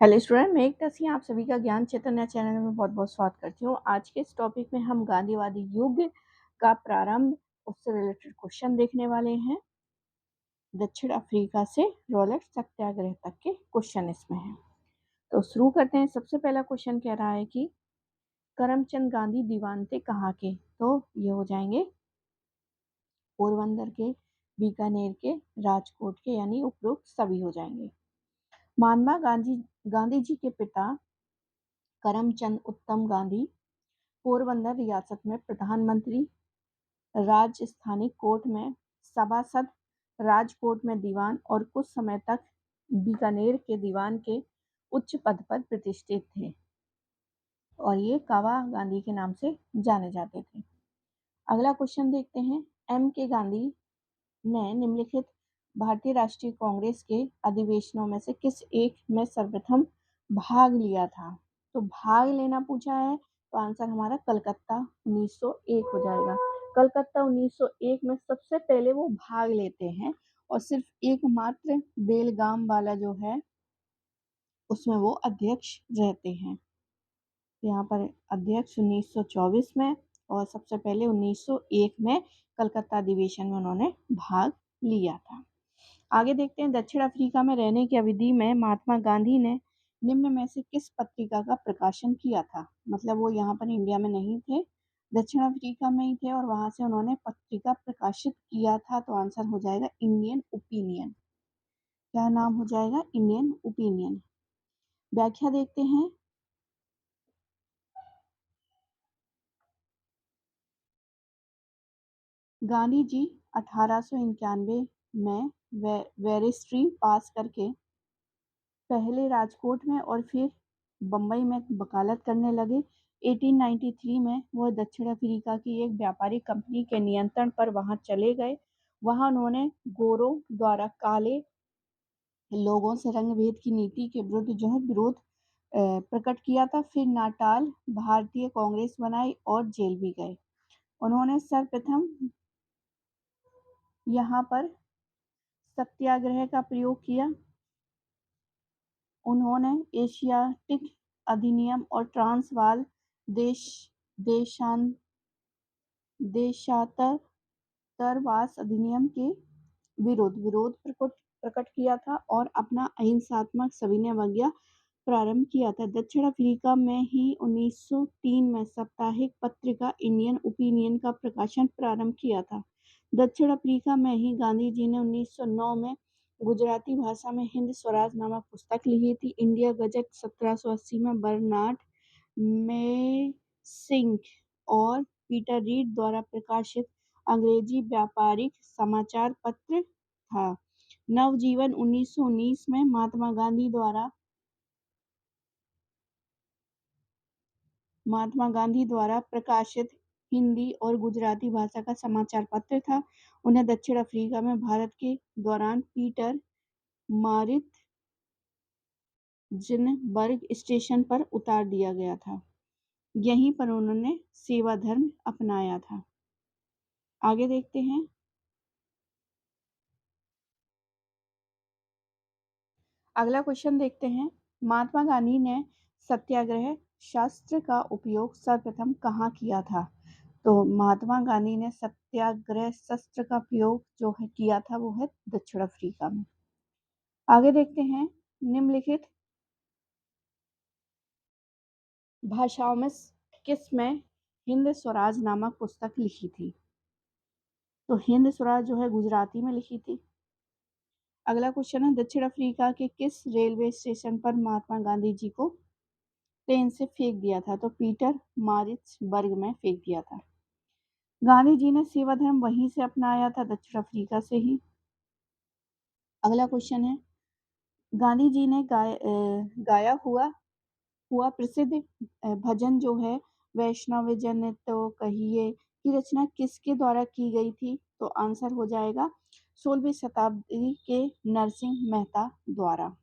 Hello student, मैं एक तस्वीर आप सभी का ज्ञान चैतन्य चैनल में बहुत बहुत स्वागत करती हूँ। आज के इस टॉपिक में हम गांधीवादी युग का प्रारंभ उससे रिलेटेड क्वेश्चन देखने वाले हैं। दक्षिण अफ्रीका से रॉलेट सत्याग्रह तक के क्वेश्चन इसमें हैं। तो शुरू करते हैं। सबसे पहला क्वेश्चन कह रहा है कि करमचंद गांधी दीवान थे कहाँ के। तो ये हो जाएंगे पोरबंदर के, बीकानेर के, राजकोट के, यानी उपरोक्त सभी हो जाएंगे। महात्मा गांधी जी के पिता करमचंद उत्तम गांधी पोरबंदर रियासत में प्रधानमंत्री, राजस्थानी कोर्ट में सभासद, राजकोट में दीवान और कुछ समय तक बीकानेर के दीवान के उच्च पद पर प्रतिष्ठित थे और ये कावा गांधी के नाम से जाने जाते थे। अगला क्वेश्चन देखते हैं। एम के गांधी ने निम्नलिखित भारतीय राष्ट्रीय कांग्रेस के अधिवेशनों में से किस एक में सर्वप्रथम भाग लिया था। तो भाग लेना पूछा है तो आंसर हमारा कलकत्ता 1901 हो जाएगा। कलकत्ता 1901 में सबसे पहले वो भाग लेते हैं और सिर्फ एकमात्र बेलगाम वाला जो है उसमें वो अध्यक्ष रहते हैं। यहाँ पर अध्यक्ष 1924 में और सबसे पहले 1901 में कलकत्ता अधिवेशन में उन्होंने भाग लिया था। आगे देखते हैं। दक्षिण अफ्रीका में रहने की अवधि में महात्मा गांधी ने निम्न में से किस पत्रिका का प्रकाशन किया था। मतलब वो यहाँ पर इंडिया में नहीं थे, दक्षिण अफ्रीका में ही थे और वहां से उन्होंने पत्रिका प्रकाशित किया था। तो आंसर हो जाएगा इंडियन ओपिनियन। क्या नाम हो जाएगा? Indian opinion. व्याख्या देखते हैं। गांधी जी 1891 में बैरिस्ट्री पास करके पहले राजकोट में और फिर बम्बई में वकालत करने लगे। 1893 में वह दक्षिण अफ्रीका की एक व्यापारिक कंपनी के नियंत्रण पर वहां चले गए। वहां उन्होंने गोरों द्वारा काले लोगों से रंग भेद की नीति के विरुद्ध जो है विरोध प्रकट किया था। फिर नाटाल भारतीय कांग्रेस बनाई और जेल भी गए। उन्होंने सर्वप्रथम यहाँ पर सत्याग्रह का प्रयोग किया। उन्होंने एशियाटिक अधिनियम और ट्रांसवाल देश देशांतरवास अधिनियम के विरोध प्रकट किया था और अपना अहिंसात्मक सविनय अवज्ञा प्रारंभ किया था। दक्षिण अफ्रीका में ही 1903 में साप्ताहिक पत्रिका इंडियन ओपिनियन का प्रकाशन प्रारंभ किया था। दक्षिण अफ्रीका में ही गांधी जी ने 1909 में गुजराती भाषा में हिंद स्वराज नामक पुस्तक लिखी थी। इंडिया गजट 1780 में बर्नार्ड मेसिंग और पीटर रीड द्वारा प्रकाशित अंग्रेजी व्यापारिक समाचार पत्र था। नवजीवन 1919 में महात्मा गांधी द्वारा प्रकाशित हिंदी और गुजराती भाषा का समाचार पत्र था। उन्हें दक्षिण अफ्रीका में भारत के दौरान पीटर मारिट्ज़बर्ग स्टेशन पर उतार दिया गया था। यहीं पर उन्होंने सेवा धर्म अपनाया था। आगे देखते हैं। अगला क्वेश्चन देखते हैं। महात्मा गांधी ने सत्याग्रह शस्त्र का उपयोग सर्वप्रथम कहाँ किया था। तो महात्मा गांधी ने सत्याग्रह शस्त्र का प्रयोग जो है किया था वो है दक्षिण अफ्रीका में। आगे देखते हैं। निम्नलिखित भाषाओं में किस में हिंद स्वराज नामक पुस्तक लिखी थी। तो हिंद स्वराज जो है गुजराती में लिखी थी। अगला क्वेश्चन है। दक्षिण अफ्रीका के किस रेलवे स्टेशन पर महात्मा गांधी जी को ट्रेन से फेंक दिया था। तो पीटर मारिट्ज़बर्ग में फेंक दिया था। गांधी जी ने सेवा धर्म वहीं से अपनाया था, दक्षिण अफ्रीका से ही। अगला क्वेश्चन है। गांधी जी ने गाया हुआ प्रसिद्ध भजन जो है वैष्णव जन तो कहिए की रचना किसके द्वारा की गई थी। तो आंसर हो जाएगा 16वीं शताब्दी के नरसिंह मेहता द्वारा।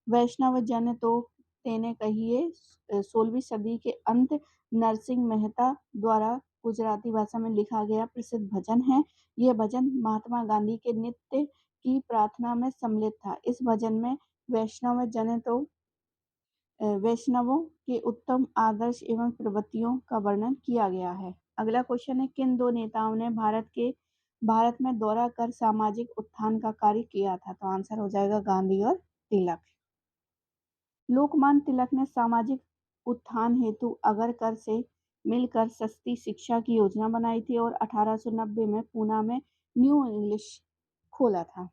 वैष्णव जन तो तेने कहिए 16वीं सदी के अंत नरसिंह मेहता द्वारा गुजराती भाषा में लिखा गया प्रसिद्ध भजन है। यह भजन महात्मा गांधी के नित्य की प्रार्थना में सम्मिलित था। इस भजन में वैष्णव जन तो वैष्णवों के उत्तम आदर्श एवं प्रवृत्तियों का वर्णन किया गया है। अगला क्वेश्चन है, किन दो नेताओं ने भारत में दौरा कर सामाजिक उत्थान का कार्य किया था? तो आंसर हो जाएगा गांधी और तिलक। लोकमान्य तिलक ने सामाजिक उत्थान हेतु अगरकर से मिलकर सस्ती शिक्षा की योजना बनाई थी और 1890 में पूना में न्यू इंग्लिश खोला था।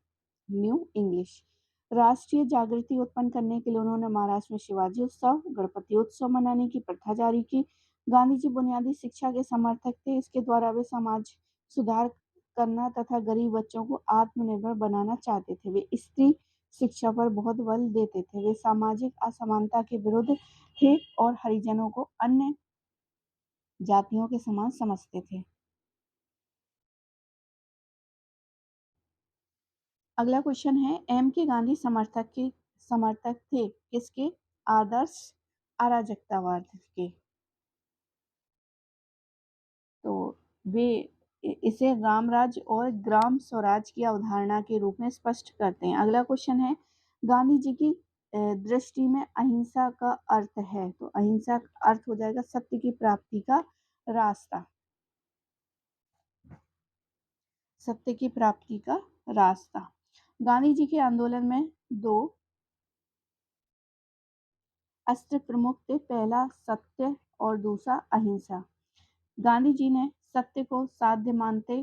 न्यू इंग्लिश राष्ट्रीय जागृति उत्पन्न करने के लिए उन्होंने महाराष्ट्र में शिवाजी उत्सव, गणपति उत्सव मनाने की प्रथा जारी की। गांधी जी बुनियादी शिक्षा के समर्थक थे। इसके द्वारा वे समाज सुधार करना तथा गरीब बच्चों को आत्मनिर्भर बनाना चाहते थे। वे स्त्री शिक्षा पर बहुत बल देते थे। वे सामाजिक असमानता के विरुद्ध थे और हरिजनों को अन्य जातियों के समान समझते थे। अगला क्वेश्चन है, एम के गांधी समर्थक थे किसके? आदर्श अराजकतावाद के। तो वे इसे रामराज और ग्राम स्वराज की अवधारणा के रूप में स्पष्ट करते हैं। अगला क्वेश्चन है, गांधी जी की दृष्टि में अहिंसा का अर्थ है? तो अहिंसा का अर्थ हो जाएगा सत्य की प्राप्ति का रास्ता। सत्य की प्राप्ति का रास्ता। गांधी जी के आंदोलन में दो अस्त्र प्रमुख थे, पहला सत्य और दूसरा अहिंसा। गांधी जी ने सत्य को साध्य मानते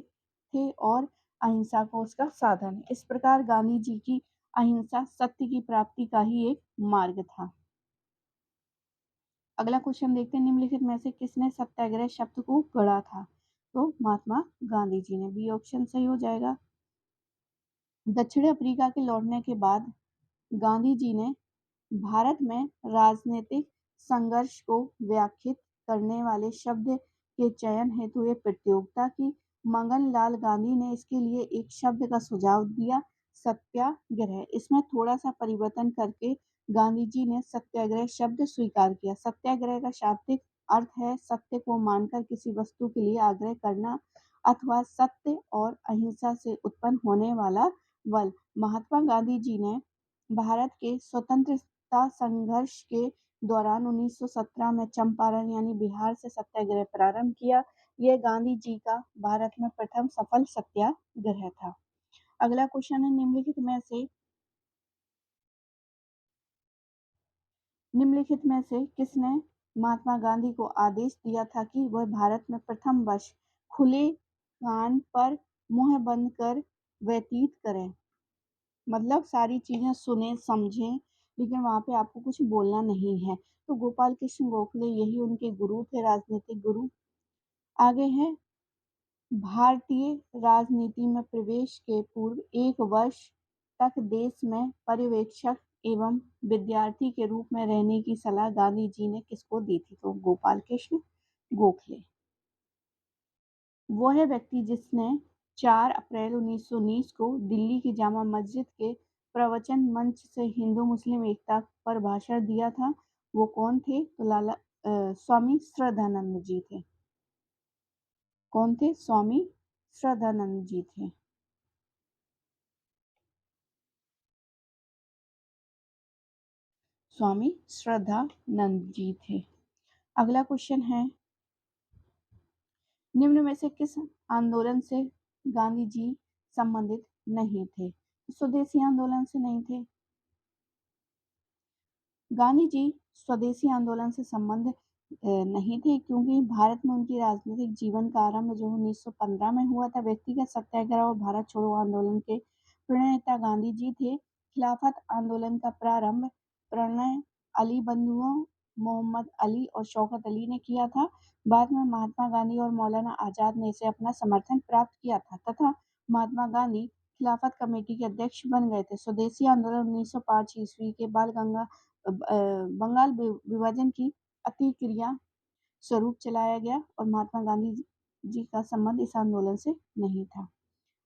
थे और अहिंसा को उसका साधन। इस प्रकार गांधी जी की अहिंसा सत्य की प्राप्ति का ही एक मार्ग था। अगला क्वेश्चन देखते हैं, निम्नलिखित में से किसने सत्याग्रह शब्द को गढ़ा था? तो महात्मा गांधी जी ने। बी ऑप्शन सही हो जाएगा। दक्षिण अफ्रीका के लौटने के बाद गांधी जी ने भारत में राजनीतिक संघर्ष को व्याख्यात करने वाले शब्द के चयन हेतु एक प्रतियोगिता की। मगन लाल गांधी ने इसके लिए एक शब्द का सुझाव दिया, सत्याग्रह। इसमें थोड़ा सा परिवर्तन करके गांधी जी ने सत्याग्रह शब्द स्वीकार किया। सत्याग्रह का शाब्दिक अर्थ है सत्य को मानकर किसी वस्तु के लिए आग्रह करना अथवा सत्य और अहिंसा से उत्पन्न होने वाला बल। महात्मा गांधी जी ने भारत के स्वतंत्रता संघर्ष के दौरान 1917 में चंपारण यानी बिहार से सत्याग्रह प्रारंभ किया। यह गांधी जी का भारत में प्रथम सफल सत्याग्रह था। अगला क्वेश्चन है, निम्नलिखित में से किसने महात्मा गांधी को आदेश दिया था कि वह भारत में प्रथम वर्ष खुले कान पर मुंह बंद कर व्यतीत करें? मतलब सारी चीजें सुने समझें लेकिन वहां पे आपको कुछ बोलना नहीं है। तो गोपाल कृष्ण गोखले यही उनके गुरु थे, राजनीतिक गुरु। आगे है, भारतीय राजनीति में प्रवेश के पूर्व एक वर्ष तक देश में पर्यवेक्षक एवं विद्यार्थी के रूप में रहने की सलाह गांधी जी ने किसको दी थी? तो गोपाल कृष्ण गोखले। वो है व्यक्ति जिसने 4 अप्रैल 1919 को दिल्ली की जामा मस्जिद के प्रवचन मंच से हिंदू मुस्लिम एकता पर भाषण दिया था। वो कौन थे? तो स्वामी श्रद्धानंद जी थे। कौन थे? स्वामी श्रद्धानंद जी थे। स्वामी श्रद्धानंद जी थे। अगला क्वेश्चन है, निम्न में से किस आंदोलन से गांधी जी संबंधित नहीं थे? स्वदेशी आंदोलन से नहीं थे। गांधी जी स्वदेशी आंदोलन से संबंध नहीं थे क्योंकि भारत में उनकी राजनीतिक जीवन का आरंभ जो 1915 में हुआ था। व्यक्तिगत सत्याग्रह और भारत छोड़ो आंदोलन के प्रणेता गांधी जी थे। खिलाफत आंदोलन का प्रारंभ प्रणय अली बंधुओं मोहम्मद अली और शौकत अली ने किया था। बाद में महात्मा गांधी और मौलाना आजाद ने इसे अपना समर्थन प्राप्त किया था तथा महात्मा गांधी खिलाफत कमेटी के अध्यक्ष बन गए थे। स्वदेशी आंदोलन 1905 ईस्वी के बाल बंगाल विभाजन की प्रतिक्रिया स्वरूप चलाया गया और महात्मा गांधी जी का संबंध इस आंदोलन से नहीं था।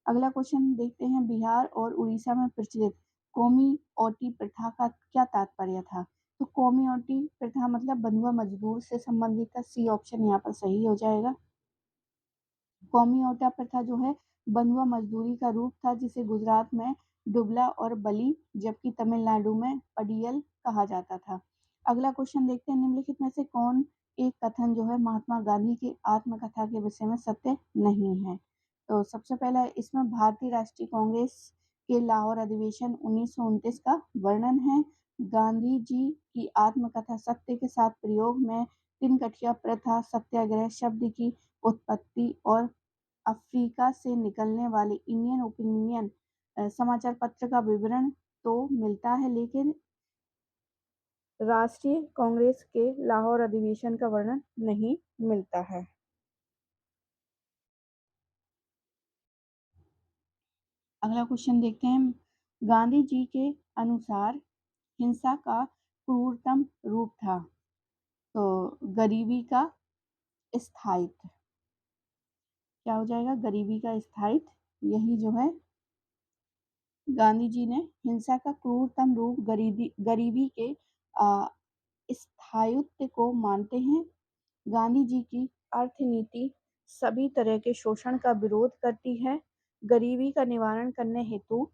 अगला क्वेश्चन देखते हैं, बिहार और उड़ीसा में प्रचलित कौमी ओटी प्रथा का क्या तात्पर्य था? तो कौमी ओटी प्रथा मतलब बंधुआ मजदूर से संबंधित था। सी ऑप्शन यहाँ पर सही हो जाएगा। कौमी ओटा प्रथा जो है बंधुआ मजदूरी का रूप था जिसे गुजरात में डुबला और बली जबकि तमिलनाडु में पडियल कहा जाता था। अगला क्वेश्चन देखते हैं, निम्नलिखित में से कौन एक कथन जो है महात्मा गांधी की आत्मकथा के विषय में सत्य नहीं है। तो सबसे पहला इसमें भारतीय राष्ट्रीय कांग्रेस के लाहौर अधिवेशन 1929 का वर्णन है। गांधी जी की आत्मकथा सत्य के साथ प्रयोग में तिनकठिया प्रथा, सत्याग्रह शब्द की उत्पत्ति और अफ्रीका से निकलने वाले इंडियन ओपिनियन समाचार पत्र का विवरण तो मिलता है, लेकिन राष्ट्रीय कांग्रेस के लाहौर अधिवेशन का वर्णन नहीं मिलता है। अगला क्वेश्चन देखते हैं, गांधी जी के अनुसार हिंसा का क्रूरतम रूप था। तो गरीबी का स्थायित्व, क्या हो जाएगा, गरीबी का स्थायित्व। यही जो है गांधी जी ने हिंसा का क्रूरतम रूप गरीबी के स्थायित्व को मानते हैं। गांधी जी की अर्थनीति सभी तरह के शोषण का विरोध करती है। गरीबी का निवारण करने हेतु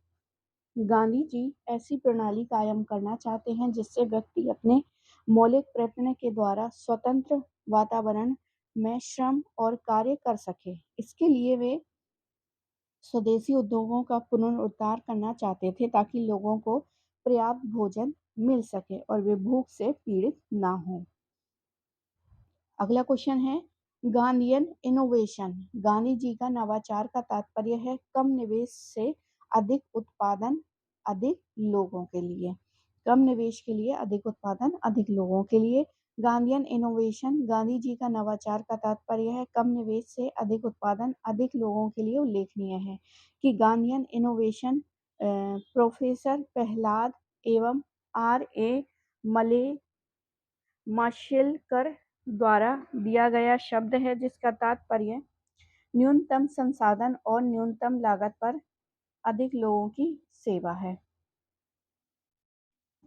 गांधी जी ऐसी प्रणाली कायम करना चाहते हैं जिससे व्यक्ति अपने मौलिक प्रयत्न के द्वारा स्वतंत्र वातावरण में श्रम और कार्य कर सके। इसके लिए वे स्वदेशी उद्योगों का पुनरुद्धार करना चाहते थे ताकि लोगों को पर्याप्त भोजन मिल सके और वे भूख से पीड़ित ना हो। अगला क्वेश्चन है, गांधीयन इनोवेशन। गांधी जी का नवाचार का तात्पर्य है कम निवेश से अधिक उत्पादन अधिक लोगों के लिए। कम निवेश के लिए अधिक उत्पादन अधिक लोगों के लिए। गांधीयन इनोवेशन, गांधी जी का नवाचार का तात्पर्य है कम निवेश से अधिक उत्पादन अधिक लोगों के लिए। उल्लेखनीय है कि गांधीयन इनोवेशन प्रोफेसर प्रहलाद एवं R.A. मले माशेलकर द्वारा दिया गया शब्द है जिसका तात्पर्य न्यूनतम संसाधन और न्यूनतम लागत पर अधिक लोगों की सेवा है।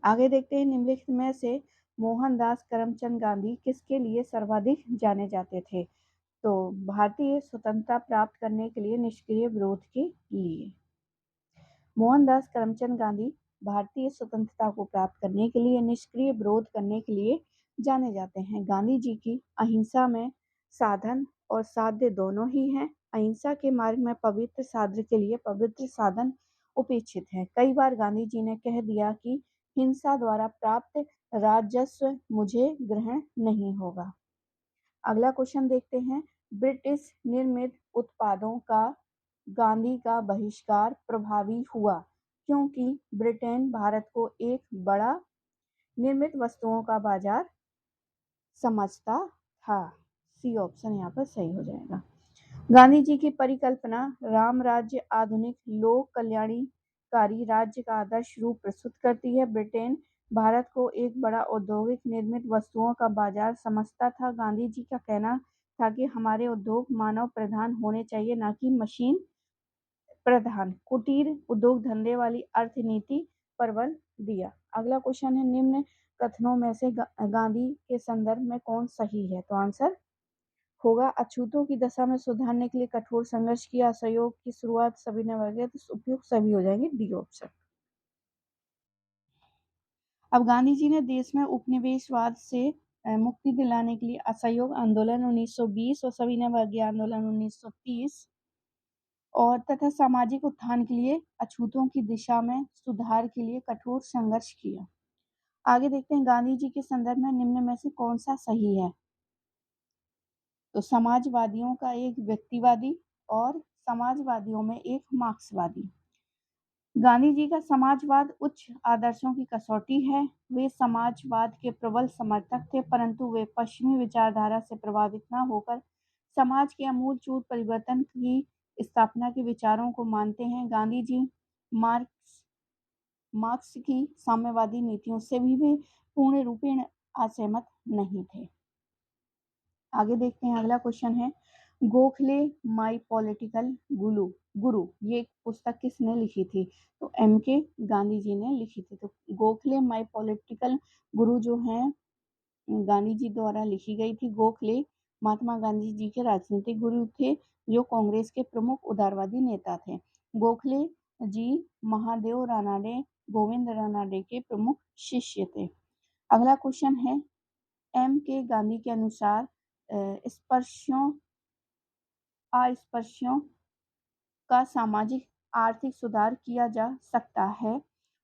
आगे देखते हैं, निम्नलिखित में से मोहनदास करमचंद गांधी किसके लिए सर्वाधिक जाने जाते थे। तो भारतीय स्वतंत्रता प्राप्त करने के लिए निष्क्रिय विरोध के लिए। मोहनदास करमचंद गांधी भारतीय स्वतंत्रता को प्राप्त करने के लिए निष्क्रिय विरोध करने के लिए जाने जाते हैं। गांधी जी की अहिंसा में साधन और साध्य दोनों ही हैं। अहिंसा के मार्ग में पवित्र साध्य के लिए पवित्र साधन उपेक्षित है। कई बार गांधी जी ने कह दिया कि हिंसा द्वारा प्राप्त राजस्व मुझे ग्रहण नहीं होगा। अगला क्वेश्चन देखते हैं, ब्रिटिश निर्मित उत्पादों का गांधी का बहिष्कार प्रभावी हुआ क्योंकि ब्रिटेन भारत को एक बड़ा निर्मित वस्तुओं का बाजार समझता था। सी ऑप्शन यहाँ पर सही हो जाएगा। गांधी जी की परिकल्पना राम राज्य आधुनिक लोक कल्याणकारी राज्य का आदर्श रूप प्रस्तुत करती है। ब्रिटेन भारत को एक बड़ा औद्योगिक निर्मित वस्तुओं का बाजार समझता था। गांधी जी का कहना था कि हमारे उद्योग मानव प्रधान होने चाहिए, ना कि मशीन प्रधान। कुटीर उद्योग धंधे वाली अर्थनीति पर बल दिया। अगला क्वेश्चन है, निम्न कथनों में से गांधी के संदर्भ में कौन सही है। तो आंसर होगा अछूतों की दशा में सुधारने के लिए कठोर संघर्ष किया, असहयोग की शुरुआत सभी ने वगैरह, तो उपयुक्त सभी हो जाएंगे, डी ऑप्शन। अब गांधी जी ने देश में उपनिवेशवाद से मुक्ति दिलाने के लिए असहयोग आंदोलन 1920 और सविनय अवज्ञा आंदोलन 1930 और तथा सामाजिक उत्थान के लिए अछूतों की दिशा में सुधार के लिए कठोर संघर्ष किया। आगे देखते हैं, गांधी जी के संदर्भ में निम्न में से कौन सा सही है। तो समाजवादियों का एक व्यक्तिवादी और समाजवादियों में एक मार्क्सवादी। गांधी जी का समाजवाद उच्च आदर्शों की कसौटी है। वे समाजवाद के प्रबल समर्थक थे, परंतु वे पश्चिमी विचारधारा से प्रभावित न होकर समाज के आमूलचूल परिवर्तन की स्थापना के विचारों को मानते हैं। गांधी जी मार्क्स की साम्यवादी नीतियों से भी वे पूर्ण रूपेण असहमत नहीं थे। आगे देखते हैं, अगला क्वेश्चन है, गोखले माई पॉलिटिकल गुरु ये पुस्तक किसने लिखी थी। तो M.K. गांधी जी ने लिखी थी। तो गोखले माई पॉलिटिकल गुरु जो है गांधी जी द्वारा लिखी गई थी। गोखले महात्मा गांधी जी के राजनीतिक गुरु थे जो कांग्रेस के प्रमुख उदारवादी नेता थे। गोखले जी महादेव रानाडे, गोविंद रानाडे के प्रमुख शिष्य थे। अगला क्वेश्चन है, एम के गांधी के अनुसार स्पर्शियों अस्पृश्यों का सामाजिक आर्थिक सुधार किया जा सकता है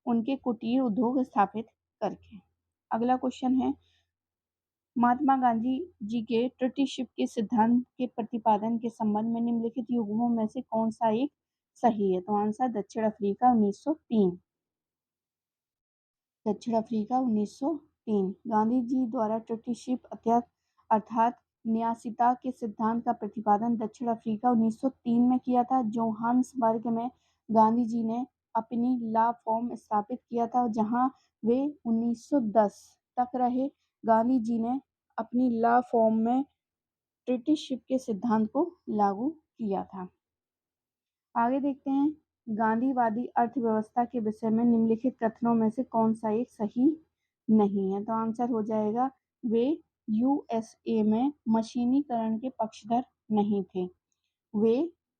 उनके कुटीर उद्योग स्थापित करके। अगला क्वेश्चन है, महात्मा गांधी जी के ट्रस्टीशिप के सिद्धांत के प्रतिपादन के संबंध में निम्नलिखित युग्मों में से कौन सा एक सही है? तो आंसर दक्षिण अफ्रीका 1903। दक्षिण अफ्रीका 1903। गांधी जी द्वारा ट्रस्टीशिप अर्थात न्यासिता के सिद्धांत का प्रतिपादन दक्षिण अफ्रीका 1903 में किया था। जोहान्सबर्ग में गांधी जी ने अपनी लॉ फॉर्म स्थापित किया था, जहां वे 1910 तक रहे। गांधी जी ने अपनी लॉ फॉर्म में ट्रस्टीशिप के सिद्धांत को लागू किया था। आगे देखते हैं, गांधीवादी अर्थव्यवस्था के विषय में निम्नलिखित कथनों में से कौन सा एक सही नहीं है? तो आंसर हो जाएगा, वे यूएसए में मशीनीकरण के पक्षधर नहीं थे। वे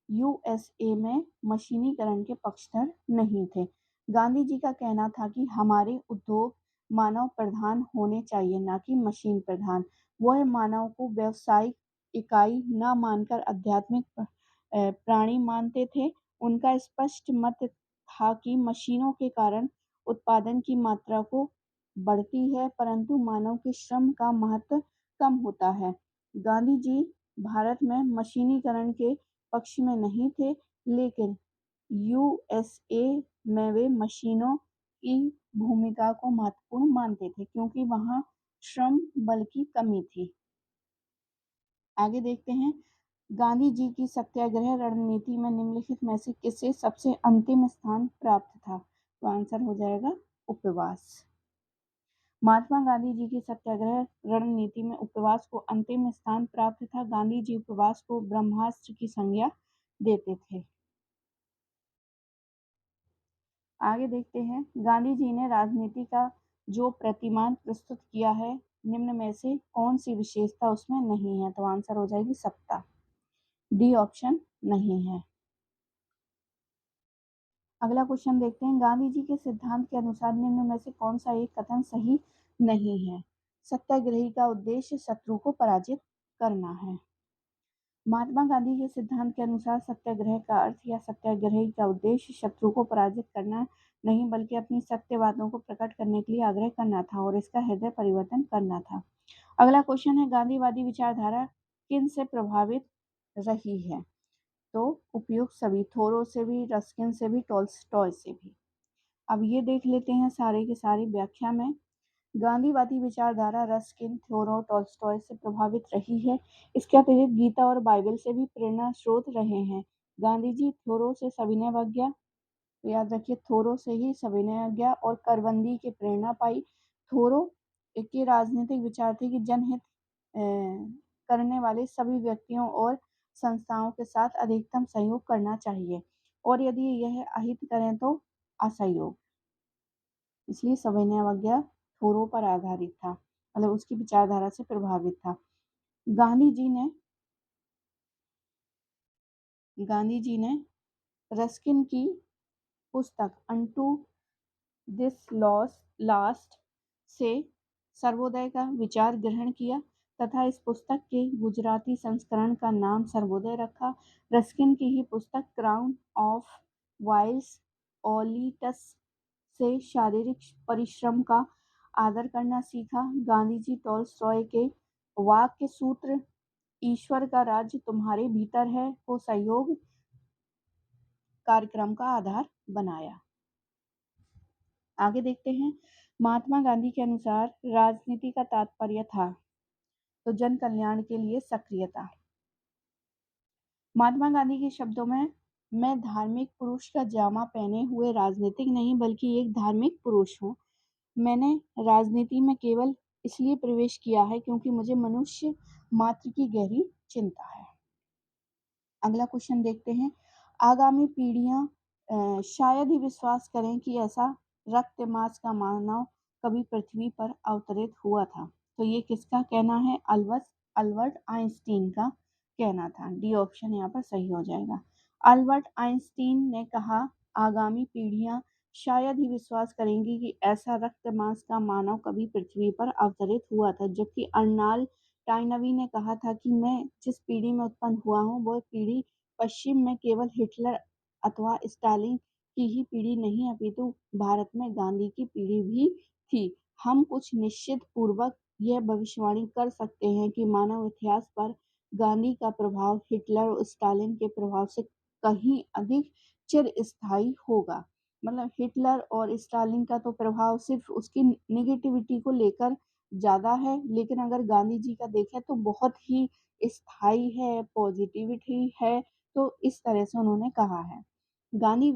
यूएसए में मशीनीकरण के पक्षधर नहीं थे। गांधी जी का कहना था कि हमारे उद्योग मानव प्रधान होने चाहिए, ना कि मशीन प्रधान। वह मानव को व्यावसायिक इकाई न मानकर आध्यात्मिक प्राणी मानते थे। उनका स्पष्ट मत था कि मशीनों के कारण उत्पादन की मात्रा को बढ़ती है, परंतु मानव के श्रम का महत्व कम होता है। गांधी जी भारत में मशीनीकरण के पक्ष में नहीं थे, लेकिन यूएसए में वे मशीनों की भूमिका को महत्वपूर्ण मानते थे, क्योंकि वहां श्रम बल की कमी थी। आगे देखते हैं, गांधी जी की सत्याग्रह रणनीति में निम्नलिखित में से किसे सबसे अंतिम स्थान प्राप्त था? तो आंसर हो जाएगा उपवास। महात्मा गांधी जी की सत्याग्रह रणनीति में उपवास को अंतिम स्थान प्राप्त था। गांधी जी उपवास को ब्रह्मास्त्र की संज्ञा देते थे। आगे देखते हैं, गांधी जी ने राजनीति का जो प्रतिमान प्रस्तुत किया है, निम्न में से कौन सी विशेषता उसमें नहीं है? तो आंसर हो जाएगी सत्ता। डी ऑप्शन नहीं है। अगला क्वेश्चन देखते हैं, गांधी जी के सिद्धांत के अनुसार निम्न में से कौन सा एक कथन सही नहीं है? सत्याग्रही का उद्देश्य शत्रु को पराजित करना है। महात्मा गांधी के सिद्धांत के अनुसार सत्याग्रह का अर्थ या सत्याग्रही का उद्देश्य शत्रु को पराजित करना नहीं, बल्कि अपनी सत्यवादों को प्रकट करने के लिए आग्रह करना था और इसका हृदय परिवर्तन करना था। अगला क्वेश्चन है, गांधीवादी विचारधारा किन से प्रभावित रही है? तो उपयुक्त सभी, थोरो से भी, रस्किन से भी, टॉल्स्टॉय से भी। अब ये देख लेते हैं सारे के सारे व्याख्या में। गांधीवादी विचारधारा रस्किन, थोरो, टॉल्स्टॉय से प्रभावित रही है। इसके अतिरिक्त गीता और बाइबल से भी प्रेरणा स्रोत रहे हैं। गांधी जी थोरो से सविनय अवज्ञा, तो याद रखिए थोरो से ही सविनय अवज्ञा और करबंदी की प्रेरणा पाई। थोरो के राजनीतिक विचार थे कि जनहित करने वाले सभी व्यक्तियों और संस्थाओं के साथ अधिकतम सहयोग करना चाहिए, और यदि यह अहित करें तो असहयोग। इसलिए सविनय अवज्ञा थोरो पर आधारित था, मतलब उसकी विचारधारा से प्रभावित था। गांधी जी ने रस्किन की पुस्तक अनटू दिस लास्ट से सर्वोदय का विचार ग्रहण किया तथा इस पुस्तक के गुजराती संस्करण का नाम सर्वोदय रखा। रस्किन की ही पुस्तक क्राउन ऑफ वाइल्स ओलिटस से शारीरिक परिश्रम का आदर करना सीखा। गांधी जी टॉल्स्टॉय के वाक्य सूत्र ईश्वर का राज्य तुम्हारे भीतर है को सहयोग कार्यक्रम का आधार बनाया। आगे देखते हैं, महात्मा गांधी के अनुसार राजनीति का तात्पर्य था, तो जन कल्याण के लिए सक्रियता। महात्मा गांधी के शब्दों में, मैं धार्मिक पुरुष का जामा पहने हुए राजनीतिक नहीं बल्कि एक धार्मिक पुरुष हूँ। मैंने राजनीति में केवल इसलिए प्रवेश किया है क्योंकि मुझे मनुष्य मात्र की गहरी चिंता है। अगला क्वेश्चन देखते हैं, आगामी पीढ़ियां शायद ही विश्वास करें कि ऐसा रक्त मांस का मानव कभी पृथ्वी पर अवतरित हुआ था। तो ये किसका कहना है? अल्बर्ट आइंस्टीन का कहना था। डी ऑप्शन यहाँ पर सही हो जाएगा। अल्बर्ट आइंस्टीन ने कहा, आगामी पीढ़ियां शायद ही विश्वास करेंगी कि ऐसा रक्त मांस का मानव कभी पृथ्वी पर अवतरित हुआ था। जबकि अर्नाल्ड टाइनवी ने कहा था कि मैं जिस पीढ़ी में उत्पन्न हुआ हूँ वह पीढ़ी पश्चिम में केवल हिटलर अथवा स्टालिन की ही पीढ़ी नहीं अपितु भारत में गांधी की पीढ़ी भी थी। हम कुछ निश्चित पूर्वक यह भविष्यवाणी कर सकते हैं कि मानव इतिहास पर गांधी का प्रभाव हिटलर और स्टालिन के प्रभाव से कहीं अधिक चिरस्थायी होगा। मतलब हिटलर और स्टालिन का तो प्रभाव सिर्फ उसकी निगेटिविटी को लेकर ज्यादा है, लेकिन अगर गांधी जी का देखें तो बहुत ही स्थायी है, पॉजिटिविटी है। तो इस तरह से उन्होंने कहा है। गांधी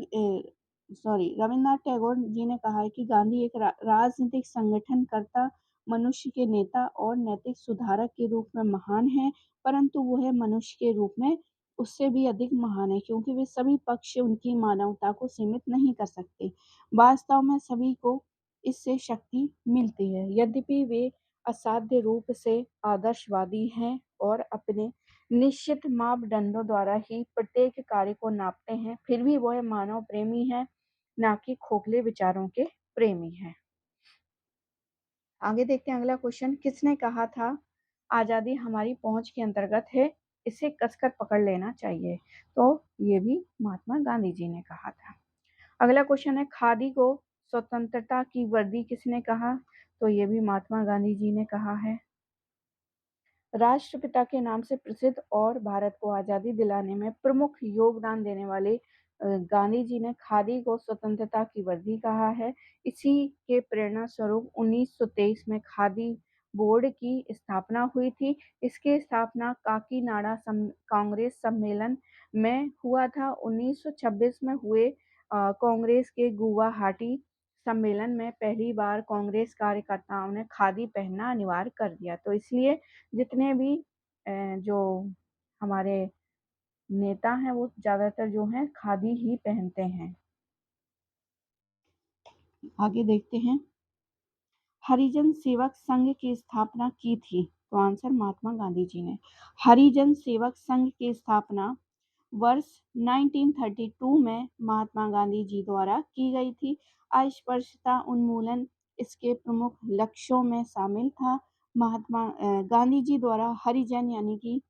रविन्द्रनाथ टैगोर जी ने कहा है कि गांधी एक राजनीतिक संगठनकर्ता, मनुष्य के नेता और नैतिक सुधारक के रूप में महान है, परंतु वह मनुष्य के रूप में उससे भी अधिक महान है, क्योंकि वे सभी पक्ष उनकी मानवता को सीमित नहीं कर सकते। वास्तव में सभी को इससे शक्ति मिलती है। यद्यपि वे असाध्य रूप से आदर्शवादी हैं और अपने निश्चित मापदंडों द्वारा ही प्रत्येक कार्य को नापते हैं, फिर भी वह मानव प्रेमी है, ना कि खोखले विचारों के प्रेमी हैं। आगे देखते हैं अगला क्वेश्चन। किसने कहा था आजादी हमारी पहुंच के अंतर्गत है, इसे कसकर पकड़ लेना चाहिए? तो ये भी महात्मा गांधी जी ने कहा था। अगला क्वेश्चन है, खादी को स्वतंत्रता की वर्दी किसने कहा? तो ये भी महात्मा गांधी जी ने कहा है। राष्ट्रपिता के नाम से प्रसिद्ध और भारत को आजादी दिलाने में प्रमुख योगदान देने वाले गांधी जी ने खादी को स्वतंत्रता की वर्दी कहा है। इसी के प्रेरणा स्वरूप 1923 में खादी बोर्ड की स्थापना हुई थी। इसकी स्थापना काकीनाडा कांग्रेस सम्मेलन में हुआ था। 1926 में हुए कांग्रेस के गुवाहाटी सम्मेलन में पहली बार कांग्रेस कार्यकर्ताओं ने खादी पहनना अनिवार्य कर दिया। तो इसलिए जितने भी जो हमारे नेता हैं वो ज्यादातर जो हैं खादी ही पहनते हैं। आगे देखते हैं, हरिजन सेवक संघ की स्थापना की थी? तो आंसर महात्मा गांधी जी ने। हरिजन सेवक संघ की स्थापना वर्ष 1932 में महात्मा गांधी जी द्वारा की गई थी। अस्पृश्यता उन्मूलन इसके प्रमुख लक्ष्यों में शामिल था। महात्मा गांधी जी द्वारा हरिजन यानी कि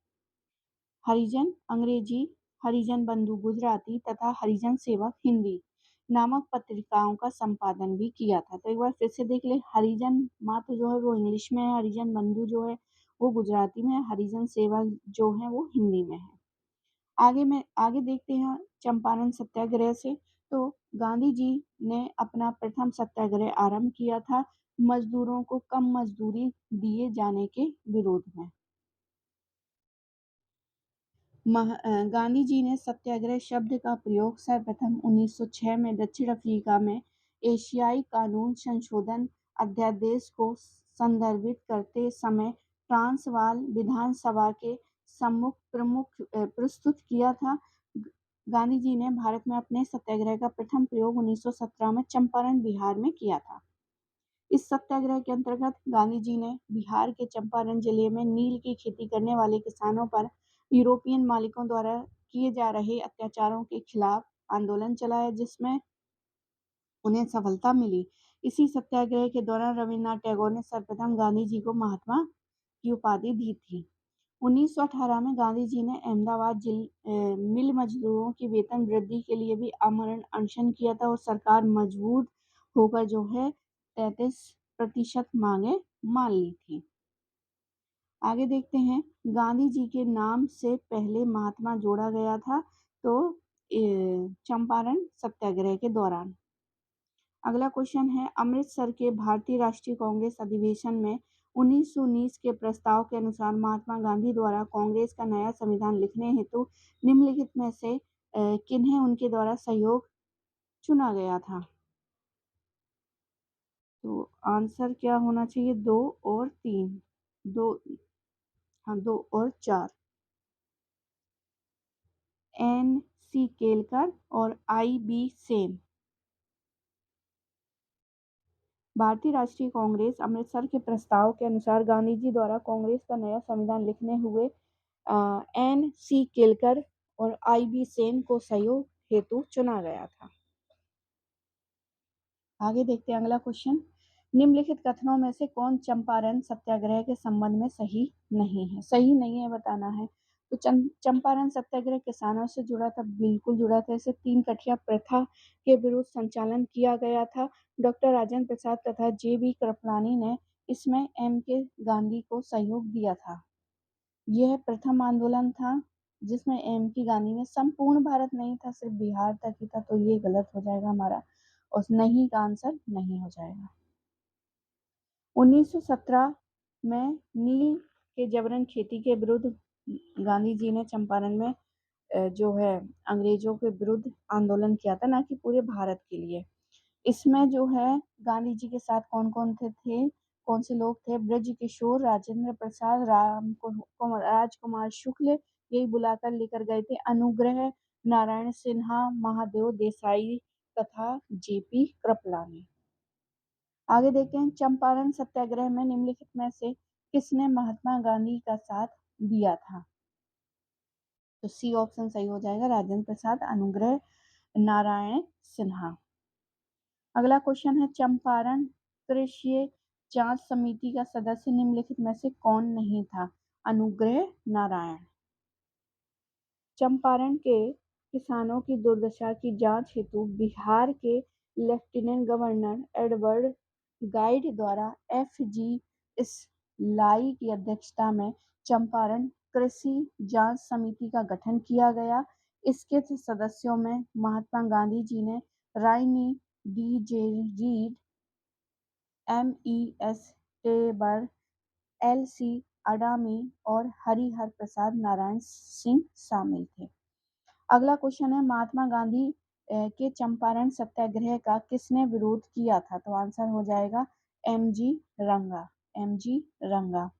हरिजन अंग्रेजी, हरिजन बंधु गुजराती तथा हरिजन सेवक हिंदी नामक पत्रिकाओं का संपादन भी किया था। तो एक बार फिर से देख ले, हरिजन मात्र जो है वो इंग्लिश में है, हरिजन बंधु जो है वो गुजराती में है, हरिजन सेवक जो है वो हिंदी में है। आगे देखते हैं चंपारण सत्याग्रह से। तो गांधी जी ने अपना प्रथम सत्याग्रह आरंभ किया था मजदूरों को कम मजदूरी दिए जाने के विरोध में। गांधी जी ने सत्याग्रह शब्द का प्रयोग सर्वप्रथम 1906 में दक्षिण अफ्रीका में एशियाई कानून संशोधन अध्यादेश को संदर्भित करते समय ट्रांसवाल विधानसभा के सम्मुख प्रस्तुत किया था। गांधी जी ने भारत में अपने सत्याग्रह का प्रथम प्रयोग 1917 में चंपारण बिहार में किया था। इस सत्याग्रह के अंतर्गत गांधी जी ने बिहार के चंपारण जिले में नील की खेती करने वाले किसानों पर यूरोपियन मालिकों द्वारा किए जा रहे अत्याचारों के खिलाफ आंदोलन चलाया, जिसमें उन्हें सफलता मिली। इसी सत्याग्रह के दौरान रविन्द्रनाथ टैगोर ने सर्वप्रथम गांधी जी को महात्मा की उपाधि दी थी। 1918 में गांधी जी ने अहमदाबाद मिल मजदूरों की वेतन वृद्धि के लिए भी आमरण अनशन किया था और सरकार मजबूर होकर जो है 33% मांगे मान ली थी। आगे देखते हैं, गांधी जी के नाम से पहले महात्मा जोड़ा गया था तो चंपारण सत्याग्रह के दौरान। अगला क्वेश्चन है, अमृतसर के भारतीय राष्ट्रीय कांग्रेस अधिवेशन में 1919 के प्रस्ताव के अनुसार महात्मा गांधी द्वारा कांग्रेस का नया संविधान लिखने हेतु निम्नलिखित में से किन्हें उनके द्वारा सहयोग चुना गया था? तो आंसर क्या होना चाहिए? 2 और 3, 2, हाँ 2 और 4। NC केलकर और IB सेन। भारतीय राष्ट्रीय कांग्रेस अमृतसर के प्रस्ताव के अनुसार गांधी जी द्वारा कांग्रेस का नया संविधान लिखने हुए NC केलकर और IB सेन को सहयोग हेतु चुना गया था। आगे देखते हैं अगला क्वेश्चन। निम्नलिखित कथनों में से कौन चंपारण सत्याग्रह के संबंध में सही नहीं है? सही नहीं है बताना है। तो चंपारण सत्याग्रह किसानों से जुड़ा था, बिल्कुल जुड़ा था। इसे 3 कठिया प्रथा के विरुद्ध संचालन किया गया था। डॉक्टर राजेंद्र प्रसाद तथा जे.बी. कृपलानी ने इसमें एम.के. गांधी को सहयोग दिया था। यह प्रथम आंदोलन था जिसमें एम.के. गांधी ने, संपूर्ण भारत नहीं था, सिर्फ बिहार तक ही था, तो ये गलत हो जाएगा हमारा, और नहीं का आंसर नहीं हो जाएगा। 1917 में नील के जबरन खेती के विरुद्ध गांधी जी ने चंपारण में जो है अंग्रेजों के विरुद्ध आंदोलन किया था, ना कि पूरे भारत के लिए। इसमें जो है गांधी जी के साथ कौन कौन थे, कौन से लोग थे? ब्रज किशोर, राजेंद्र प्रसाद, राजकुमार शुक्ल, यही बुलाकर लेकर गए थे। अनुग्रह नारायण सिन्हा, महादेव देसाई तथा जे.पी. कृपलानी। आगे देखते हैं, चंपारण सत्याग्रह में निम्नलिखित में से किसने महात्मा गांधी का साथ दिया था? तो सी ऑप्शन सही हो जाएगा, राजेंद्र प्रसाद, अनुग्रह नारायण सिन्हा। अगला क्वेश्चन है, चंपारण कृषि जांच समिति का सदस्य निम्नलिखित में से कौन नहीं था? अनुग्रह नारायण। चंपारण के किसानों की दुर्दशा की जांच हेतु बिहार के लेफ्टिनेंट गवर्नर एडवर्ड गाइड द्वारा एफ.जी. स्लाई की अध्यक्षता में चंपारण कृषि जांच समिति का गठन किया गया। इसके सदस्यों में महात्मा गांधी जी ने रानी डी.जे. रीड, एम.ई.एस. टेबर, एल.सी. अडामी और हरिहर प्रसाद नारायण सिंह शामिल थे। अगला क्वेश्चन है, महात्मा गांधी के चंपारण सत्याग्रह का किसने विरोध किया था? तो आंसर हो जाएगा एम.जी. रंगा। एम.जी. रंगा।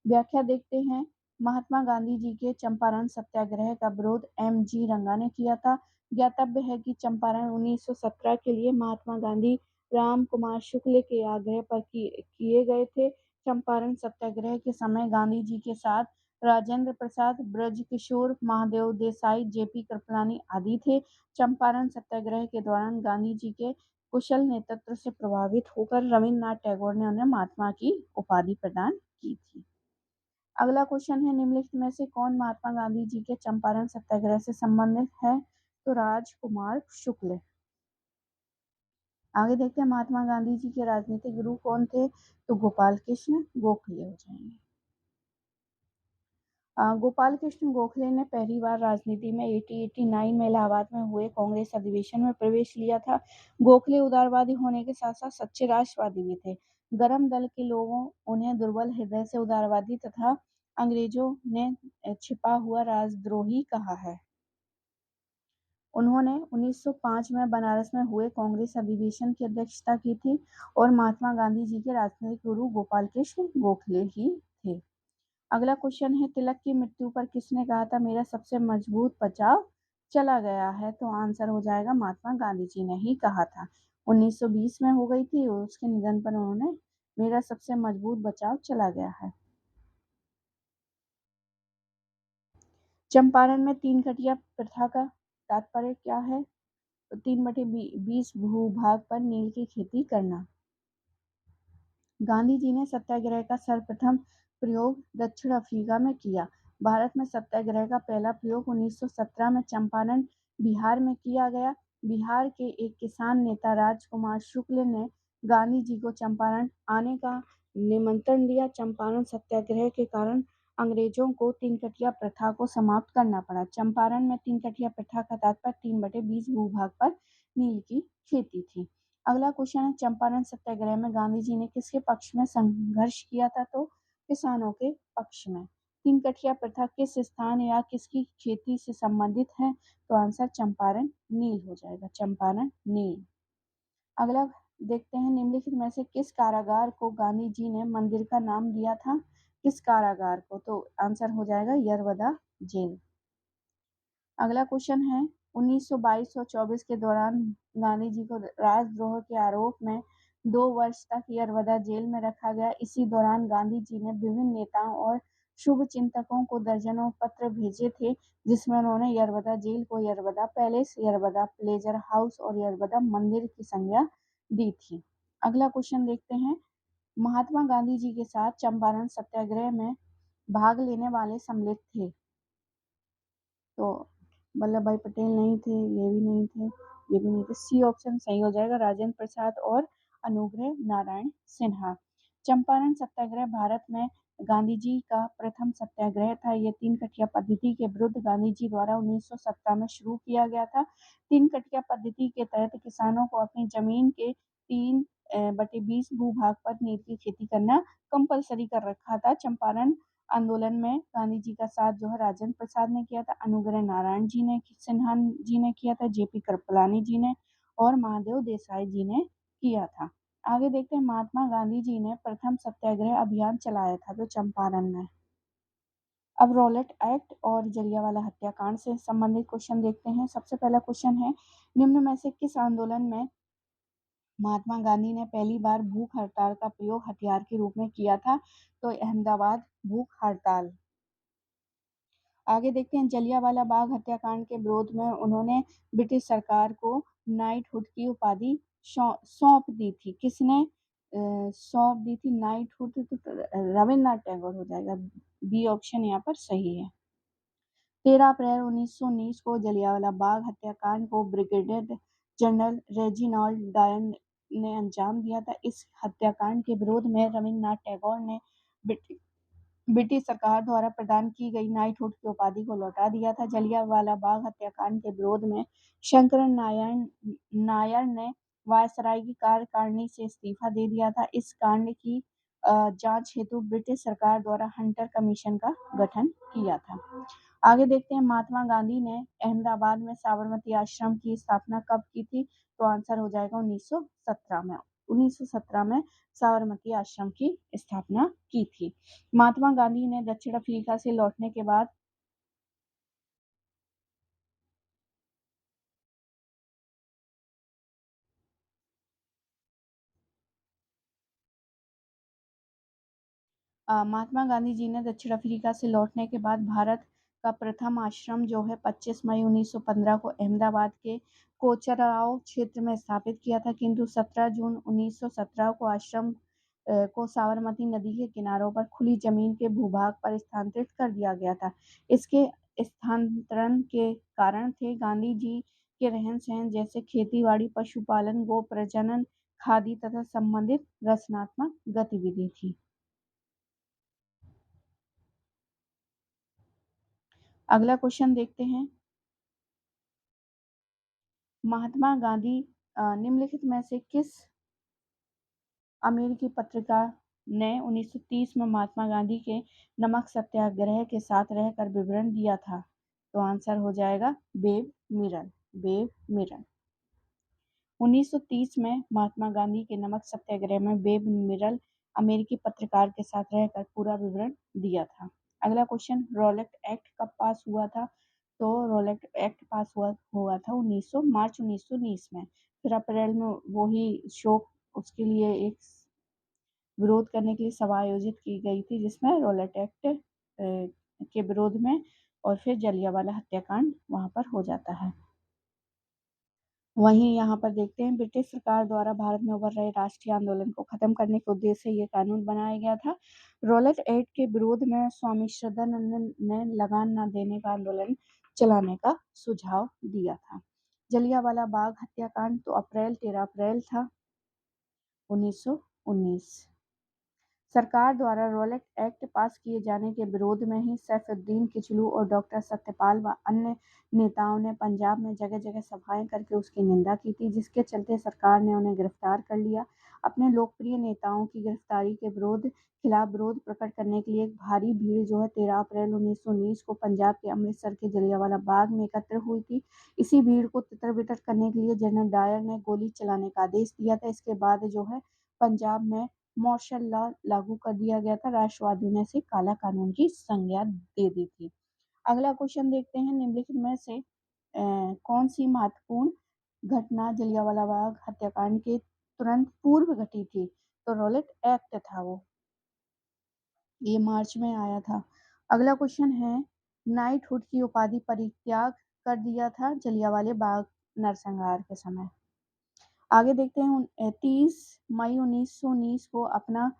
व्याख्या देखते हैं, महात्मा गांधी जी के चंपारण सत्याग्रह का विरोध एम.जी. रंगा ने किया था। ज्ञातव्य है कि चंपारण 1917 के लिए महात्मा गांधी राम कुमार शुक्ल के आग्रह पर किए गए थे। चंपारण सत्याग्रह के समय गांधी जी के साथ राजेंद्र प्रसाद, ब्रज किशोर, महादेव देसाई, जे.पी. कृपलानी आदि थे। चंपारण सत्याग्रह के दौरान गांधी जी के कुशल नेतृत्व से प्रभावित होकर रविन्द्रनाथ टैगोर ने उन्हें महात्मा की उपाधि प्रदान की थी। अगला क्वेश्चन है, निम्नलिखित में से कौन महात्मा गांधी जी के चंपारण सत्याग्रह से संबंधित है? तो राजकुमार शुक्ल। आगे देखते हैं, महात्मा गांधी जी के राजनीतिक गुरु कौन थे? तो गोपाल कृष्ण गोखले हो जाएंगे। गोपाल कृष्ण गोखले ने पहली बार राजनीति में 1889 में इलाहाबाद में हुए कांग्रेस अधिवेशन में प्रवेश लिया था। गोखले उदारवादी होने के साथ साथ सच्चे राष्ट्रवादी भी थे। गरम दल के लोगों उन्हें दुर्बल हृदय से उदारवादी तथा अंग्रेजों ने छिपा हुआ राजद्रोही कहा है। उन्होंने 1905 में बनारस में हुए कांग्रेस अधिवेशन की अध्यक्षता की थी और महात्मा गांधी जी के राजनीतिक गुरु गोपाल कृष्ण गोखले ही थे। अगला क्वेश्चन है, तिलक की मृत्यु पर किसने कहा था मेरा सबसे मजबूत बचाव चला गया है? तो आंसर हो जाएगा महात्मा गांधी जी ने ही कहा था। 1920 में हो गई थी और उसके निधन पर उन्होंने मेरा सबसे मजबूत बचाव चला गया है। चंपारण में 3 कटिया प्रथा का तात्पर्य क्या है? तो 3/20 भूभाग पर नील की खेती करना। गांधी जी ने सत्याग्रह का सर्वप्रथम प्रयोग दक्षिण अफ्रीका में किया। भारत में सत्याग्रह का पहला प्रयोग 1917 में चंपारण बिहार में किया गया। बिहार के एक किसान नेता राजकुमार शुक्ल ने गांधी जी को चंपारण आने का निमंत्रण दिया। चंपारण सत्याग्रह के कारण अंग्रेजों को 3 कटिया प्रथा को समाप्त करना पड़ा। चंपारण में 3 कटिया प्रथा का तात्पर्य 3/20 भूभाग पर नील की खेती थी। अगला क्वेश्चन है, चंपारण सत्याग्रह में गांधी जी ने किसके पक्ष में संघर्ष किया था? तो किसानों के पक्ष में। 3 कटिया प्रथा किस स्थान या किसकी खेती से संबंधित है? तो आंसर चंपारण नील हो जाएगा, चंपारण नील। अगला देखते हैं, निम्नलिखित में से किस कारागार को गांधी जी ने मंदिर का नाम दिया था? किस कारागार को? तो आंसर हो जाएगा यरवदा जेल। अगला क्वेश्चन है, 1922-24 के दौरान गांधी जी को राजद्रोह के आरोप में 2 वर्ष तक यरवदा जेल में रखा गया। इसी दौरान गांधी जी ने विभिन्न नेताओं और शुभ चिंतकों को दर्जनों पत्र भेजे थे, जिसमें उन्होंने यरवदा जेल को Yerwada palace, Yerwada pleasure house और यरवदा मंदिर की संज्ञा दी थी। अगला क्वेश्चन देखते हैं, महात्मा गांधी जी के साथ चंपारण सत्याग्रह में भाग लेने वाले सम्मिलित थे। तो वल्लभ भाई पटेल नहीं थे, ये भी नहीं थे, ये भी नहीं थे। सी ऑप्शन सही हो जाएगा, राजेंद्र प्रसाद और अनुग्रह नारायण सिन्हा। चंपारण सत्याग्रह भारत में गांधी जी का प्रथम सत्याग्रह था। ये तीन कठिया पद्धति के विरुद्ध गांधी जी द्वारा 1917 में शुरू किया गया था। तीन कठिया पद्धति के तहत किसानों को अपनी जमीन के 3/20 भूभाग पर नील की खेती करना कंपलसरी कर रखा था। चंपारण आंदोलन में गांधी जी का साथ जो है राजेंद्र प्रसाद ने किया था, अनुग्रह नारायण जी ने सिन्हा जी ने किया था, जेपी कृपलानी जी ने और महादेव देसाई जी ने किया था। आगे देखते हैं, महात्मा गांधी जी ने प्रथम सत्याग्रह अभियान चलाया था तो चंपारण में। अब रॉलेट एक्ट और जलियांवाला हत्याकांड से संबंधित क्वेश्चन देखते हैं। सबसे पहला क्वेश्चन है, निम्न में से किस आंदोलन में महात्मा गांधी ने पहली बार भूख हड़ताल का प्रयोग हथियार के रूप में किया था? तो अहमदाबाद भूख हड़ताल। आगे देखते हैं, जलियांवाला बाग हत्याकांड के विरोध में उन्होंने ब्रिटिश सरकार को नाइटहुड की उपाधि सौंप दी थी। किसने सौंप दी थी नाइटहुड? तो रविन्द्रनाथ टैगोर हो जाएगा। बी ऑप्शन यहाँ पर सही है। 13 अप्रैल 1919 को जलियांवाला बाग हत्याकांड को ब्रिगेडियर जनरल रेजिनाल्ड डायर ने अंजाम दिया था। इस हत्याकांड के विरोध में रविन्द्रनाथ टैगोर ने ब्रिटिश सरकार द्वारा प्रदान की गई नाइटहुड की उपाधि को लौटा दिया था। जलियांवाला बाग हत्याकांड के विरोध में शंकरन नायर ने वायसराय की कार्यकारिणी से इस्तीफा दे दिया था। इस कांड की जांच हेतु ब्रिटिश सरकार द्वारा हंटर कमीशन का गठन किया था। आगे देखते हैं, महात्मा गांधी ने अहमदाबाद में साबरमती आश्रम की स्थापना कब की थी? तो आंसर हो जाएगा 1917 में। 1917 में साबरमती आश्रम की स्थापना की थी। महात्मा गांधी ने दक्षिण अफ्रीका से लौटने के बाद महात्मा गांधी जी ने दक्षिण अफ्रीका से लौटने के बाद भारत का प्रथम आश्रम जो है 25 मई 1915 को अहमदाबाद के कोचराव क्षेत्र में स्थापित किया था, किंतु 17 जून 1917 को आश्रम को साबरमती नदी के किनारों पर खुली जमीन के भूभाग पर स्थानांतरित कर दिया गया था। इसके स्थानांतरण के कारण थे गांधी जी के रहन सहन जैसे खेती-बाड़ी, पशुपालन, गो प्रजनन, खादी तथा संबंधित रचनात्मक गतिविधि थी। अगला क्वेश्चन देखते हैं, महात्मा गांधी निम्नलिखित में से किस अमेरिकी पत्रिका ने 1930 में महात्मा गांधी के नमक सत्याग्रह के साथ रहकर विवरण दिया था? तो आंसर हो जाएगा बेब मिरर। बेब मिरर 1930 में महात्मा गांधी के नमक सत्याग्रह में बेब मिरल अमेरिकी पत्रकार के साथ रहकर पूरा विवरण दिया था। अगला क्वेश्चन, रॉलेट एक्ट कब पास हुआ था? तो रॉलेट एक्ट पास हुआ था 1900 मार्च 1919 में। फिर अप्रैल में वही शोक उसके लिए एक विरोध करने के लिए सभा आयोजित की गई थी जिसमें रॉलेट एक्ट के विरोध में, और फिर जलियांवाला हत्याकांड वहां पर हो जाता है। वहीं यहाँ पर देखते हैं, ब्रिटिश सरकार द्वारा भारत में उभर रहे राष्ट्रीय आंदोलन को खत्म करने के उद्देश्य से ये कानून बनाया गया था। रॉलेट एक्ट के विरोध में स्वामी श्रद्धानंद ने लगान न देने का आंदोलन चलाने का सुझाव दिया था। जलियांवाला बाग हत्याकांड तो 13 अप्रैल था 1919। सरकार द्वारा रॉलेट एक्ट पास किए जाने के विरोध में ही सैफुद्दीन किचलू और डॉक्टर सत्यपाल व अन्य नेताओं ने पंजाब में जगह जगह सभाएं करके उसकी निंदा की थी, जिसके चलते सरकार ने उन्हें गिरफ्तार कर लिया। अपने लोकप्रिय नेताओं की गिरफ्तारी के खिलाफ विरोध प्रकट करने के लिए एक भारी भीड़ जो है 13 अप्रैल 1919 को पंजाब के अमृतसर के जलियांवाला बाग में एकत्र हुई थी। इसी भीड़ को तितर बितर करने के लिए जनरल डायर ने गोली चलाने का आदेश दिया था। इसके बाद जो है पंजाब में मार्शल लॉ लागू कर दिया गया था। राष्ट्रवादियों ने इसे काला कानून की संज्ञा दे दी थी। अगला क्वेश्चन देखते हैं, निम्नलिखित में से कौन सी महत्वपूर्ण घटना जलियांवाला बाग हत्याकांड के तुरंत पूर्व घटी थी? तो रॉलेट एक्ट था वो, ये मार्च में आया था। अगला क्वेश्चन है, नाइटहुड की उपाधि परित्याग कर दिया था जलियांवाले बाग नरसंहार के समय। आगे देखते हैं 30 मई 1919 को अपना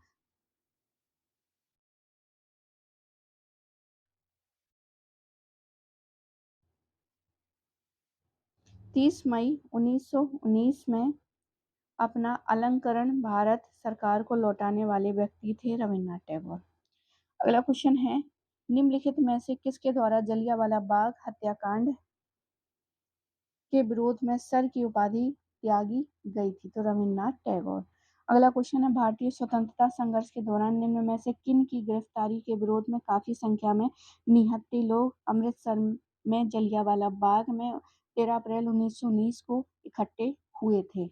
30 मई 1919 में अपना अलंकरण भारत सरकार को लौटाने वाले व्यक्ति थे रविन्द्रनाथ टैगोर। अगला क्वेश्चन है, निम्नलिखित में से किसके द्वारा जलियांवाला बाग हत्याकांड के विरोध में सर की उपाधि त्यागी गई थी? तो रविन्द्रनाथ टैगोर। अगला क्वेश्चन है, भारतीय स्वतंत्रता संघर्ष के दौरान निम्न में से किन की गिरफ्तारी के विरोध में काफी संख्या में निहत्थे लोग अमृतसर में जलियांवाला बाग में 13 अप्रैल 1919 को इकट्ठे हुए थे?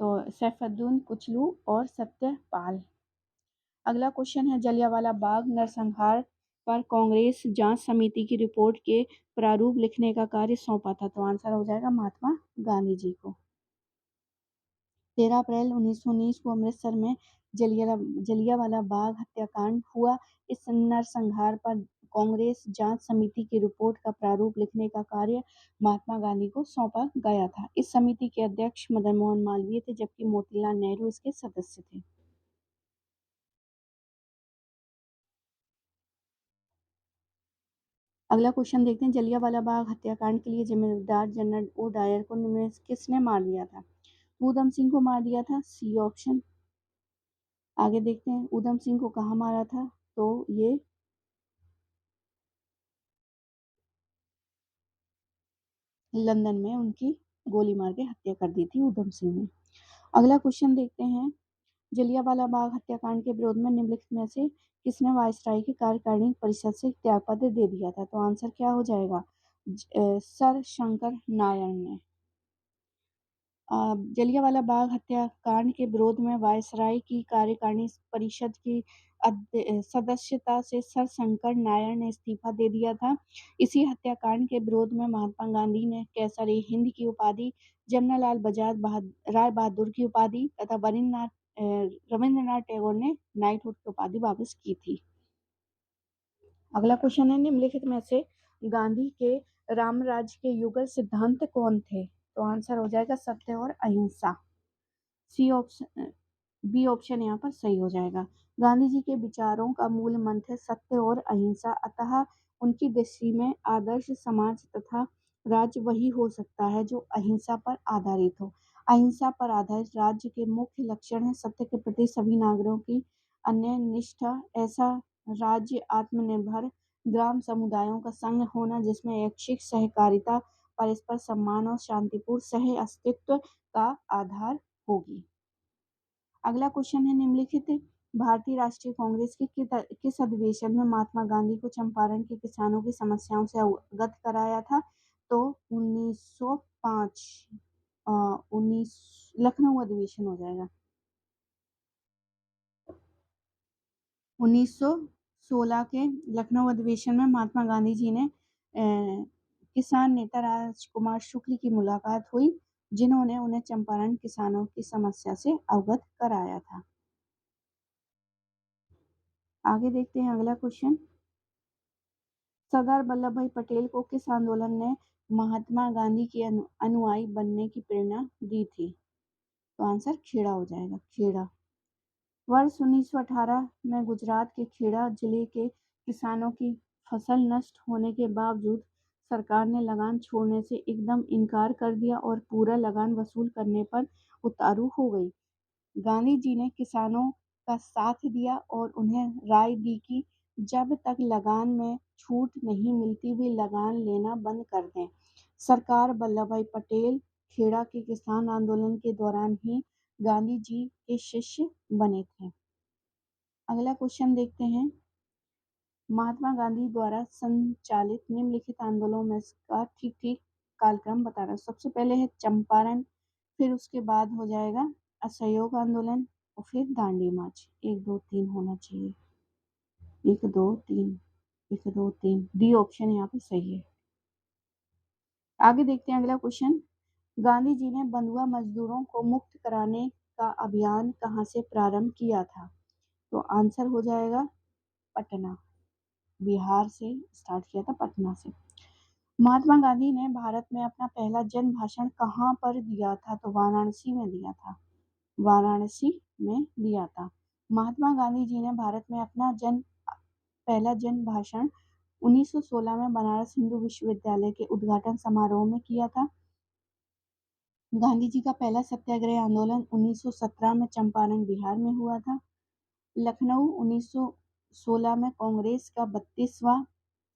तो सैफुद्दीन कुचलू और सत्यपाल। अगला क्वेश्चन है, जलियांवाला बाग नरसंहार पर कांग्रेस जांच समिति की रिपोर्ट के प्रारूप लिखने का कार्य सौंपा था? तो आंसर हो जाएगा महात्मा गांधी जी को। 13 अप्रैल 1919 को अमृतसर में जलियांवाला बाग हत्याकांड हुआ। इस नरसंहार पर कांग्रेस जांच समिति की रिपोर्ट का प्रारूप लिखने का कार्य महात्मा गांधी को सौंपा गया था। इस समिति के अध्यक्ष मदन मोहन मालवीय थे, जबकि मोतीलाल नेहरू इसके सदस्य थे। अगला क्वेश्चन देखते हैं, जलियांवाला बाग हत्याकांड के लिए जिम्मेदार जनरल ओ डायर को निम्न में से किसने मार दिया था? ऊधम सिंह को मार दिया था, सी ऑप्शन। आगे देखते हैं, ऊधम सिंह को कहाँ मारा था? तो ये लंदन में उनकी गोली मार के हत्या कर दी थी ऊधम सिंह ने। अगला क्वेश्चन देखते हैं, जलियांवाला बाग हत्याकांड के विरोध में निम्नलिखित में से किसने वायसराय की कार्यकारिणी परिषद से त्यागपत्र दे दिया था? तो आंसर क्या हो जाएगा? सर शंकर नारायण ने। जलियांवाला बाग हत्याकांड के विरोध में वायसराय की कार्यकारिणी परिषद की सदस्यता से सर शंकर नारायण ने इस्तीफा दे दिया था। इसी हत्याकांड के विरोध में महात्मा गांधी ने कैसर हिंद की उपाधि, जमनालाल राय बहादुर की उपाधि तथा रविंद्रनाथ टैगोर ने नाइटहुड की उपाधि वापस की थी। अगला क्वेश्चन है, निम्नलिखित में से गांधी के रामराज्य के युगल सिद्धांत कौन थे? तो आंसर हो जाएगा सत्य और अहिंसा। सी ऑप्शन, बी ऑप्शन यहाँ पर सही हो जाएगा। गांधी जी के विचारों का मूल मंत्र है सत्य और अहिंसा, अतः उनकी दृष्टि में आदर्श समाज तथा राज्य वही हो सकता है जो अहिंसा पर आधारित हो। अहिंसा पर आधारित राज्य के मुख्य लक्षण है सत्य के प्रति सभी नागरिकों की अन्य निष्ठा, ऐसा राज्य आत्मनिर्भर ग्राम समुदायों का संघ होना जिसमें ऐच्छिक सहकारिता, परस्पर सम्मान और शांतिपूर्ण सह अस्तित्व का आधार होगी। अगला क्वेश्चन है, निम्नलिखित भारतीय राष्ट्रीय कांग्रेस के किस अधिवेशन में महात्मा गांधी को चंपारण के किसानों की समस्याओं से अवगत कराया था? तो 1905 19 लखनऊ अधिवेशन हो जाएगा। 1916 के लखनऊ अधिवेशन में महात्मा गांधी जी ने किसान नेता राजकुमार शुक्ल की मुलाकात हुई, जिन्होंने उन्हें चंपारण किसानों की समस्या से अवगत कराया था। आगे देखते हैं अगला क्वेश्चन, सरदार वल्लभ भाई पटेल को किस आंदोलन ने महात्मा गांधी के अनुयायी बनने की प्रेरणा दी थी? तो आंसर खेड़ा हो जाएगा, खेड़ा। वर्ष 1918 में गुजरात के खेड़ा जिले के किसानों की फसल नष्ट होने के बावजूद सरकार ने लगान छोड़ने से एकदम इनकार कर दिया और पूरा लगान वसूल करने पर उतारू हो गई। गांधी जी ने किसानों का साथ दिया और उन्हें राय दी कि जब तक लगान में छूट नहीं मिलती वे लगान लेना बंद कर दें। सरकार वल्लभ भाई पटेल खेड़ा के किसान आंदोलन के दौरान ही गांधी जी के शिष्य बने थे। अगला क्वेश्चन देखते हैं, महात्मा गांधी द्वारा संचालित निम्नलिखित आंदोलनों में का ठीक ठीक कालक्रम बताना। सबसे पहले है चंपारण, फिर उसके बाद हो जाएगा असहयोग आंदोलन और फिर दांडी मार्च। 1 2 3 होना चाहिए, 1 2 3, 1 2 3, डी ऑप्शन यहाँ पे सही है। आगे देखते हैं अगला क्वेश्चन, गांधी जी ने बंधुआ मजदूरों को मुक्त कराने का अभियान कहाँ से प्रारंभ किया था? तो आंसर हो जाएगा पटना, बिहार से स्टार्ट किया था, पटना से। महात्मा गांधी ने भारत में अपना पहला जन भाषण कहाँ पर दिया था? तो वाराणसी में दिया था। वाराणसी में दिया था। महात्मा गांधी जी ने भारत में अपना पहला जन भाषण 1916 में बनारस हिंदू विश्वविद्यालय के उद्घाटन समारोह में किया था। गांधी जी का पहला सत्याग्रह आंदोलन 1917 में चंपारण बिहार में हुआ था। लखनऊ 1916 में कांग्रेस का 32वां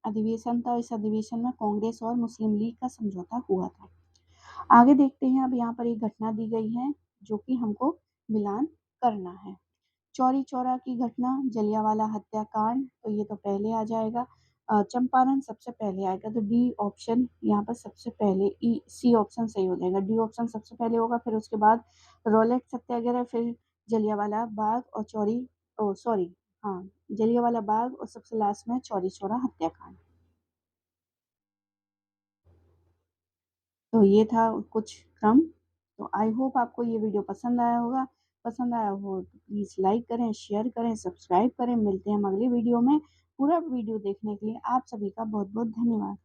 अधिवेशन था। इस अधिवेशन में कांग्रेस और मुस्लिम लीग का समझौता हुआ था। आगे देखते हैं। अब यहाँ पर एक घटना दी गई है जो कि हमको मिलान करना है। चौरी चौरा की घटना, जलियांवाला हत्याकांड, तो ये तो पहले आ जाएगा। चंपारण सबसे पहले आएगा, तो डी ऑप्शन यहाँ पर सबसे पहले, सी ऑप्शन सही हो जाएगा। डी ऑप्शन सबसे पहले होगा, फिर उसके बाद रॉलेट सत्याग्रह, फिर जलियांवाला बाग और हाँ, जलियांवाला बाग और सबसे लास्ट में चौरी चौरा हत्याकांड। तो ये था कुछ क्रम। तो आई होप आपको ये वीडियो पसंद आया होगा। पसंद आया हो तो प्लीज़ लाइक करें, शेयर करें, सब्सक्राइब करें। मिलते हैं हम अगले वीडियो में। पूरा वीडियो देखने के लिए आप सभी का बहुत बहुत धन्यवाद।